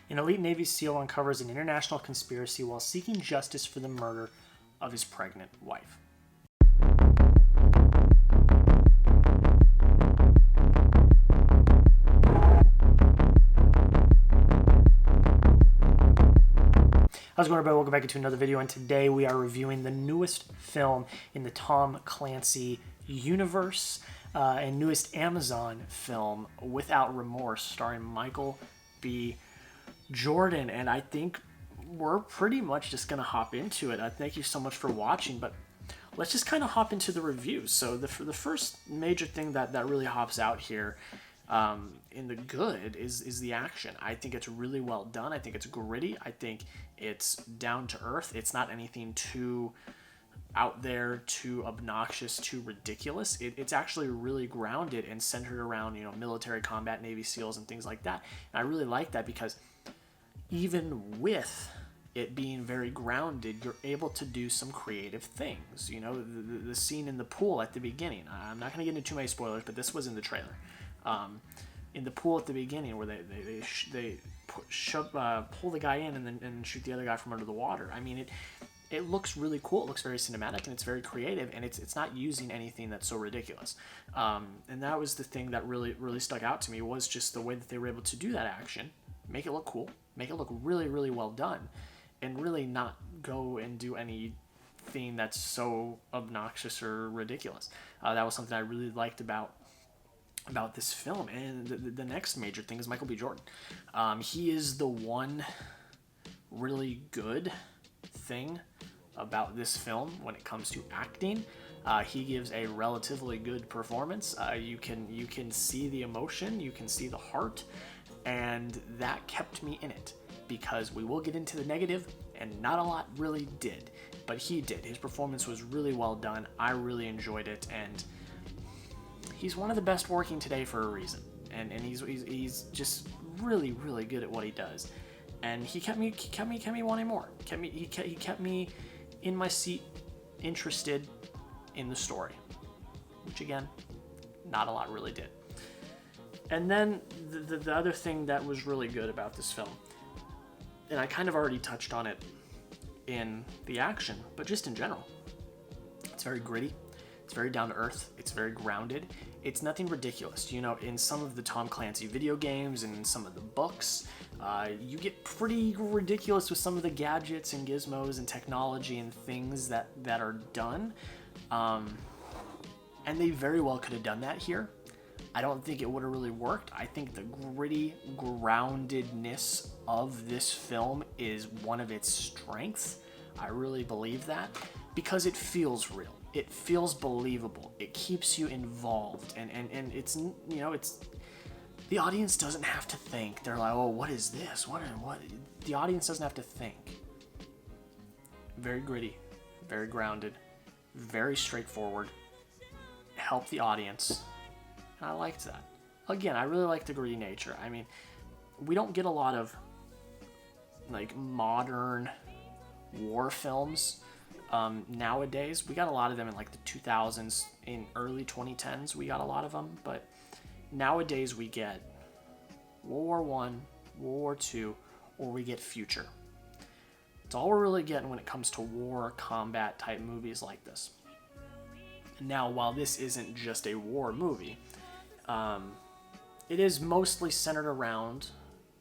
An elite Navy SEAL uncovers an international conspiracy while seeking justice for the murder of his pregnant wife. How's it going, everybody? Welcome back into another video, and today we are reviewing the newest film in the Tom Clancy universe and newest Amazon film, Without Remorse, starring Michael B. Jordan. And I think we're pretty much just going to hop into it. Thank you so much for watching, but let's just kind of hop into the reviews. So the first major thing that really hops out here in the good is the action. I think it's really well done. I think it's gritty. I think it's down to earth. It's not anything too out there, too obnoxious, too ridiculous. It's actually really grounded and centered around, military combat, Navy SEALs, and things like that. And I really like that because even with it being very grounded, you're able to do some creative things. The scene in the pool at the beginning. I'm not going to get into too many spoilers, but this was in the trailer. In the pool at the beginning, where they pull the guy in and shoot the other guy from under the water. I mean, it looks really cool. It looks very cinematic, and it's very creative, and it's not using anything that's so ridiculous. And that was the thing that really stuck out to me, was just the way that they were able to do that action, make it look cool, make it look really, really well done, and really not go and do anything that's so obnoxious or ridiculous. That was something I really liked about this film. And the next major thing is Michael B. Jordan. He is the one really good thing about this film when it comes to acting. He gives a relatively good performance. You can see the emotion, you can see the heart, and that kept me in it, because we will get into the negative, and not a lot really did, but he did. His performance was really well done. I really enjoyed it, and he's one of the best working today for a reason. And he's just really, really good at what he does. And he kept me wanting more. He kept me in my seat, interested in the story, which again, not a lot really did. And then the other thing that was really good about this film, and I kind of already touched on it in the action, but just in general, it's very gritty. It's very down to earth. It's very grounded. It's nothing ridiculous. In some of the Tom Clancy video games and in some of the books, you get pretty ridiculous with some of the gadgets and gizmos and technology and things that are done. And they very well could have done that here. I don't think it would have really worked. I think the gritty groundedness of this film is one of its strengths. I really believe that, because it feels real. It feels believable. It keeps you involved, and it's it's the audience doesn't have to think. They're like, oh, what is this? What? The audience doesn't have to think. Very gritty, very grounded, very straightforward. Help the audience, and I liked that. Again, I really like the gritty nature. I mean, we don't get a lot of modern war films. Nowadays, we got a lot of them in the 2000s, in early 2010s, we got a lot of them, but nowadays we get World War I, World War II, or we get future. It's all we're really getting when it comes to war, combat type movies like this. Now, while this isn't just a war movie, it is mostly centered around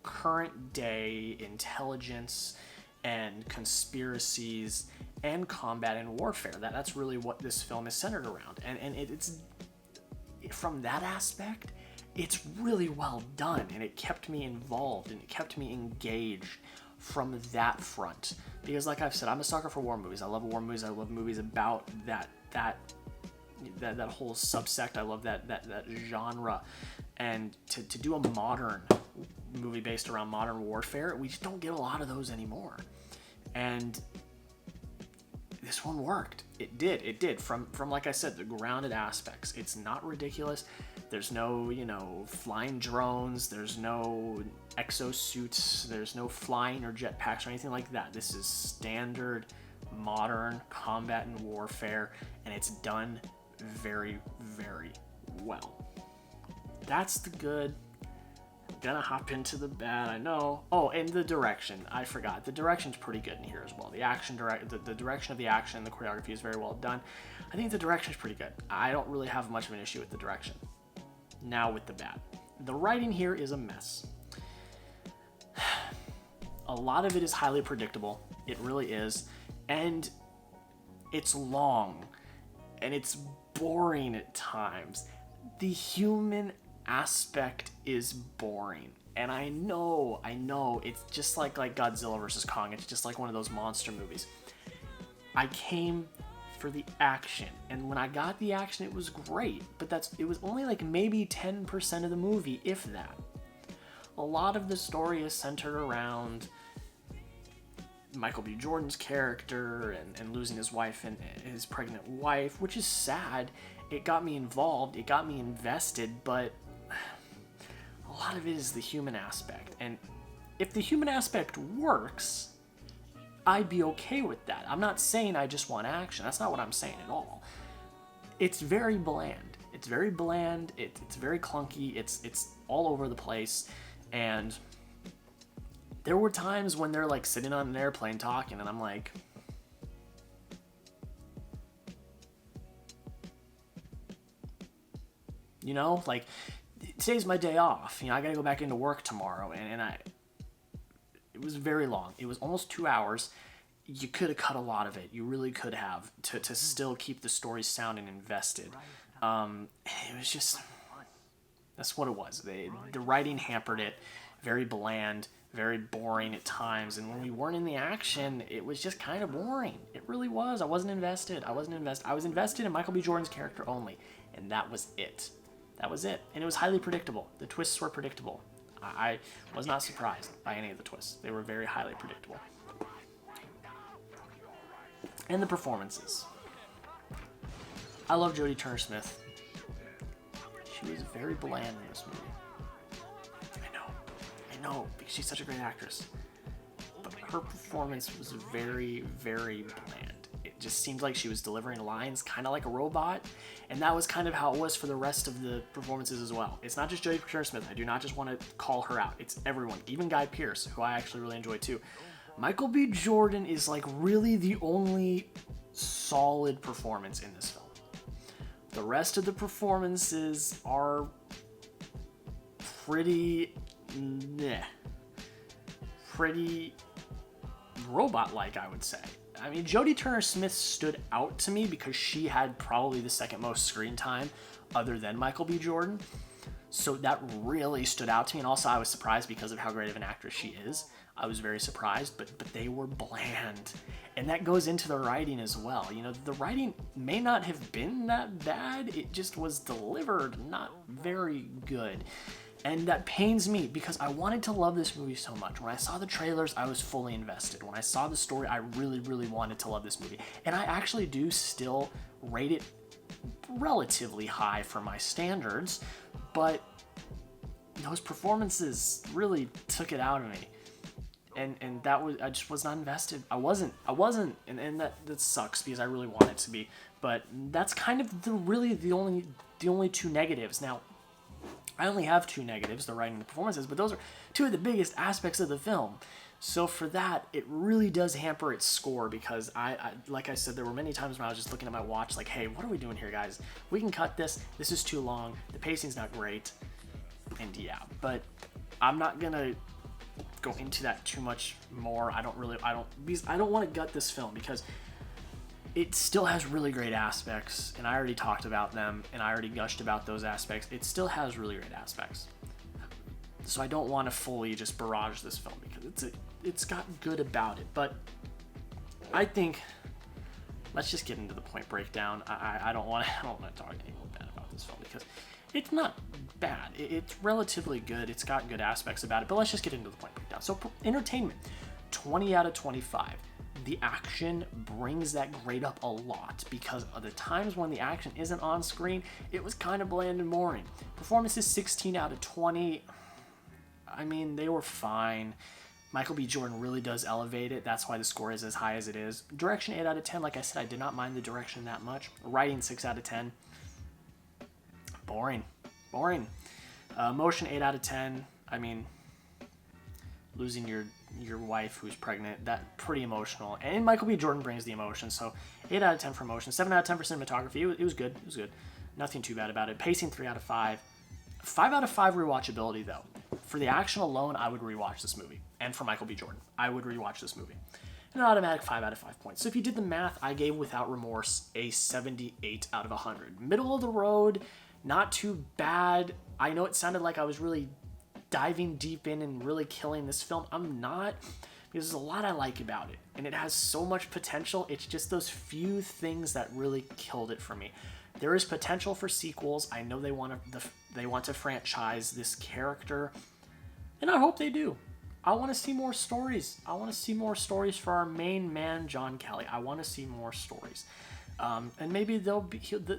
current day intelligence and conspiracies and combat and warfare. That's really what this film is centered around. And it's from that aspect, it's really well done, and it kept me involved and it kept me engaged from that front. Because like I've said, I'm a sucker for war movies. I love war movies. I love movies about that whole subsect. I love that genre. And to do a modern movie based around modern warfare, we just don't get a lot of those anymore. And this one worked. It did. From like I said, the grounded aspects. It's not ridiculous. There's no, flying drones. There's no exosuits. There's no flying or jetpacks or anything like that. This is standard modern combat and warfare, and it's done very, very well. That's the good. gonna hop into the bad, I know. Oh, and the direction. I forgot. The direction's pretty good in here as well. The direction of the action, the choreography is very well done. I think the direction's pretty good. I don't really have much of an issue with the direction. Now with the bad. The writing here is a mess. A lot of it is highly predictable. It really is. And it's long. And it's boring at times. The human aspect is boring. And I know, it's just like Godzilla vs. Kong. It's just like one of those monster movies. I came for the action, and when I got the action, it was great, but it was only like maybe 10% of the movie, if that. A lot of the story is centered around Michael B. Jordan's character and losing his wife and his pregnant wife, which is sad. It got me involved, it got me invested, but a lot of it is the human aspect. And if the human aspect works, I'd be okay with that. I'm not saying I just want action. That's not what I'm saying at all. It's very bland. It's very bland. It's very clunky. It's all over the place. And there were times when they're like sitting on an airplane talking, and I'm like, you know, like, today's my day off. You know, I gotta go back into work tomorrow, and it was very long. It was almost 2 hours. You could have cut a lot of it. You really could have to still keep the story sound and invested. It was just, that's what it was. The writing hampered it. Very bland, very boring at times. And when we weren't in the action, it was just kind of boring. It really was. I wasn't invested. I was invested in Michael B. Jordan's character only. And that was it. That was it. And it was highly predictable. The twists were predictable. I was not surprised by any of the twists. They were very highly predictable. And the performances. I love Jodie Turner-Smith. She was very bland in this movie. I know, because she's such a great actress. But her performance was very, very bland. It just seemed like she was delivering lines kind of like a robot, and that was kind of how it was for the rest of the performances as well. It's not just Jodie Turner-Smith. I do not just want to call her out. It's everyone, even Guy Pearce, who I actually really enjoy too. Michael B. Jordan is like really the only solid performance in this film. The rest of the performances are pretty robot-like, I would say. I mean, Jodie Turner-Smith stood out to me because she had probably the second most screen time other than Michael B. Jordan. So that really stood out to me. And also I was surprised because of how great of an actress she is. I was very surprised, but they were bland. And that goes into the writing as well. You know, the writing may not have been that bad. It just was delivered not very good. And that pains me because I wanted to love this movie so much. When I saw the trailers, I was fully invested. When I saw the story, I really, really wanted to love this movie. And I actually do still rate it relatively high for my standards, but those performances really took it out of me. And that was, I just was not invested. I wasn't, and that sucks because I really wanted to be. But that's kind of the only two negatives. Now, I only have two negatives, the writing and the performances, but those are two of the biggest aspects of the film. So for that, it really does hamper its score because I like I said, there were many times when I was just looking at my watch like, hey, what are we doing here, guys? We can cut this. This is too long. The pacing's not great. And yeah, but I'm not gonna go into that too much more. I don't want to gut this film because it still has really great aspects, and I already talked about them, and I already gushed about those aspects. It still has really great aspects. So I don't want to fully just barrage this film because it's got good about it. But I think let's just get into the point breakdown. I don't want to talk any more bad about this film because it's not bad. It's relatively good. It's got good aspects about it. But let's just get into the point breakdown. So entertainment, 20 out of 25. The action brings that grade up a lot because of the times when the action isn't on screen, it was kind of bland and boring. Performances, 16 out of 20. I mean, they were fine. Michael B. Jordan really does elevate it. That's why the score is as high as it is. Direction, 8 out of 10. Like I said, I did not mind the direction that much. Writing, 6 out of 10. Boring. Motion, 8 out of 10. I mean, losing your wife who's pregnant, that pretty emotional. And Michael B. Jordan brings the emotion, so 8 out of 10 for emotion, 7 out of 10 for cinematography. It was good. It was good. Nothing too bad about it. Pacing 3 out of 5. 5 out of 5 rewatchability though. For the action alone, I would rewatch this movie. And for Michael B. Jordan, I would rewatch this movie. An automatic 5 out of 5 points. So if you did the math, I gave Without Remorse a 78 out of 100. Middle of the road, not too bad. I know it sounded like I was really diving deep in and really killing this film. I'm not, because there's a lot I like about it, and it has so much potential. It's just those few things that really killed it for me. There is potential for sequels. I know they want to franchise this character, and I hope they do. I want to see more stories. I want to see more stories for our main man, John Kelly. I want to see more stories, and maybe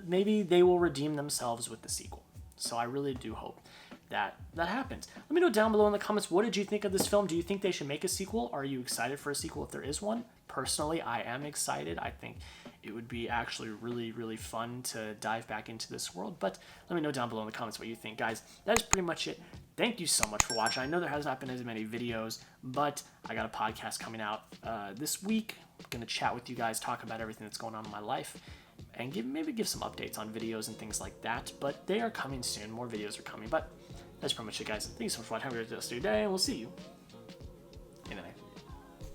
maybe they will redeem themselves with the sequel. So I really do hope that happens. Let me know down below in the comments, what did you think of this film? Do you think they should make a sequel? Are you excited for a sequel if there is one? Personally, I am excited. I think it would be actually really, really fun to dive back into this world. But let me know down below in the comments what you think. Guys, that is pretty much it. Thank you so much for watching. I know there has not been as many videos, but I got a podcast coming out this week. I'm going to chat with you guys, talk about everything that's going on in my life, and maybe give some updates on videos and things like that. But they are coming soon. More videos are coming. But that's pretty much it, guys. Thank you so much for watching. Have a great rest of your day, and we'll see you